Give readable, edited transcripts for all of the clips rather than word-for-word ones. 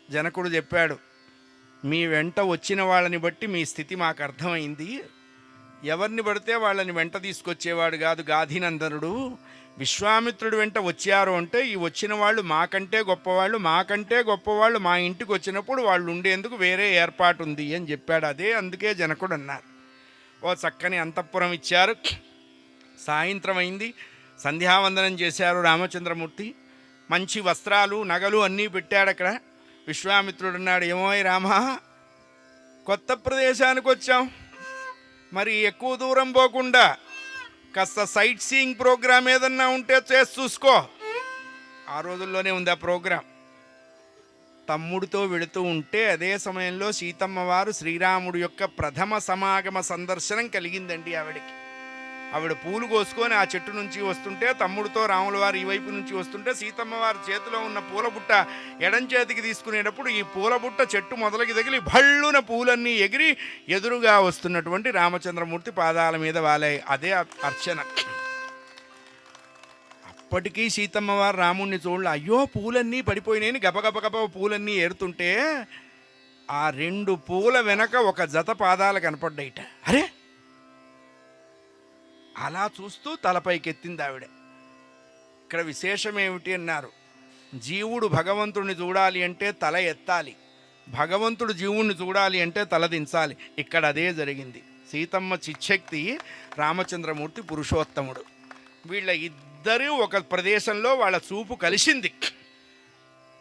జనకుడు చెప్పాడు, మీ వెంట వచ్చిన వాళ్ళని బట్టి మీ స్థితి మాకు అర్థమైంది. ఎవరిని పడితే వాళ్ళని వెంట తీసుకొచ్చేవాడు కాదు గాధినందనుడు. విశ్వామిత్రుడు వెంట వచ్చారు అంటే ఈ వచ్చిన వాళ్ళు మాకంటే గొప్పవాళ్ళు మా ఇంటికి వచ్చినప్పుడు వాళ్ళు ఉండేందుకు వేరే ఏర్పాటు ఉంది అని చెప్పాడు. అదే అందుకే జనకుడు అన్నారు. ఓ చక్కని అంతఃపురం ఇచ్చారు. సాయంత్రం అయింది, సంధ్యావందనం చేశారు రామచంద్రమూర్తి. మంచి వస్త్రాలు నగలు అన్నీ పెట్టాడు అక్కడ. విశ్వామిత్రుడు అన్నాడు, ఏమోయ్ రామా, కొత్త ప్రదేశానికి వచ్చాం, మరి ఎక్కువ దూరం పోకుండా కాస్త సైట్ సీయింగ్ ప్రోగ్రామ్ ఏదన్నా ఉంటే చేసి చూసుకో. ఆ రోజుల్లోనే ఉంది ఆ ప్రోగ్రాం. తమ్ముడితో వెళుతూ ఉంటే అదే సమయంలో సీతమ్మ వారు శ్రీరాముడు యొక్క ప్రథమ సమాగమ సందర్శనం కలిగిందండి ఆవిడకి. ఆవిడ పూలు కోసుకొని ఆ చెట్టు నుంచి వస్తుంటే, తమ్ముడితో రాముల వారు ఈ వైపు నుంచి వస్తుంటే, సీతమ్మ వారి చేతిలో ఉన్న పూల బుట్ట ఎడం చేతికి తీసుకునేటప్పుడు ఈ పూల బుట్ట చెట్టు మొదలకి తగిలి భళ్ళున పూలన్నీ ఎగిరి ఎదురుగా వస్తున్నటువంటి రామచంద్రమూర్తి పాదాల మీద వాలాయి. అదే అర్చన. అప్పటికీ సీతమ్మ వారు రాముణ్ణి చూడలే. అయ్యో పూలన్నీ పడిపోయినాయని గబగబ పూలన్నీ ఏరుతుంటే ఆ 2 పూల వెనక ఒక జత పాదాలు కనపడ్డాయిట. అరే, అలా చూస్తూ తలపైకెత్తింది ఆవిడ. ఇక్కడ విశేషం ఏమిటి అన్నారు, జీవుడు భగవంతుడిని చూడాలి అంటే తల ఎత్తాలి, భగవంతుడు జీవుణ్ణి చూడాలి అంటే తల దించాలి. ఇక్కడ అదే జరిగింది. సీతమ్మ చిచ్చక్తి, రామచంద్రమూర్తి పురుషోత్తముడు. వీళ్ళ ఇద్దరూ ఒక ప్రదేశంలో వాళ్ళ చూపు కలిసింది.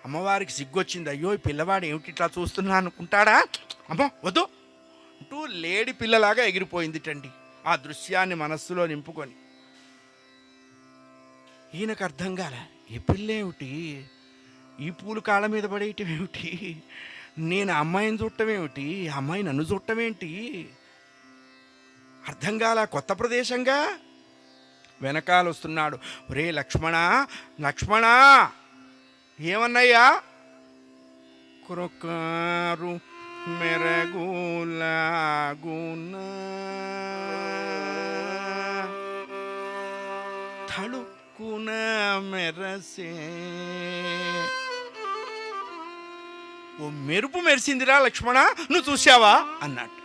అమ్మవారికి సిగ్గొచ్చింది. అయ్యో, ఈ పిల్లవాడు ఏమిటి ఇట్లా చూస్తున్నా అనుకుంటాడా, అమ్మో వద్దు అంటూ లేడి పిల్లలాగా ఎగిరిపోయిందిటండి. ఆ దృశ్యాన్ని మనస్సులో నింపుకొని ఈయనకు అర్థం కాల, ఈ పిల్లేమిటి, ఈ పూలు కాళ్ళ మీద పడేయటం ఏమిటి, నేను అమ్మాయిని చూడటం ఏమిటి, అమ్మాయి నన్ను చూడటం ఏంటి, అర్థం కాల. కొత్త ప్రదేశంగా. వెనకాల వస్తున్నాడు. ఒరే లక్ష్మణ, లక్ష్మణ, ఏమన్నయ్యా? కురకారు మెరగులాగున తళుక్కున మెరసే. ఓ మెరుపు మెరిసిందిరా లక్ష్మణ, నువ్వు చూసావా అన్నట్టు.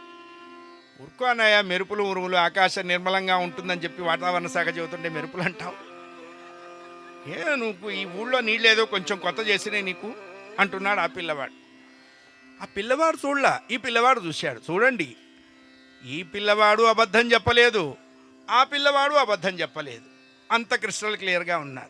ఊరుకో అన్నయ్య, మెరుపులు ఉరుములు ఆకాశం నిర్మలంగా ఉంటుందని చెప్పి వాతావరణ శాఖ చెబుతుంటే మెరుపులు అంటావు. నువ్వు ఈ ఊళ్ళో నీళ్ళేదో కొంచెం కొత్త చేసినాయి నీకు అంటున్నాడు ఆ పిల్లవాడు. ఆ పిల్లవాడు చూడలా, ఈ పిల్లవాడు చూశాడు. చూడండి, ఈ పిల్లవాడు అబద్ధం చెప్పలేదు, ఆ పిల్లవాడు అబద్ధం చెప్పలేదు. అంత క్రిస్టల్ క్లియర్గా ఉన్నారు.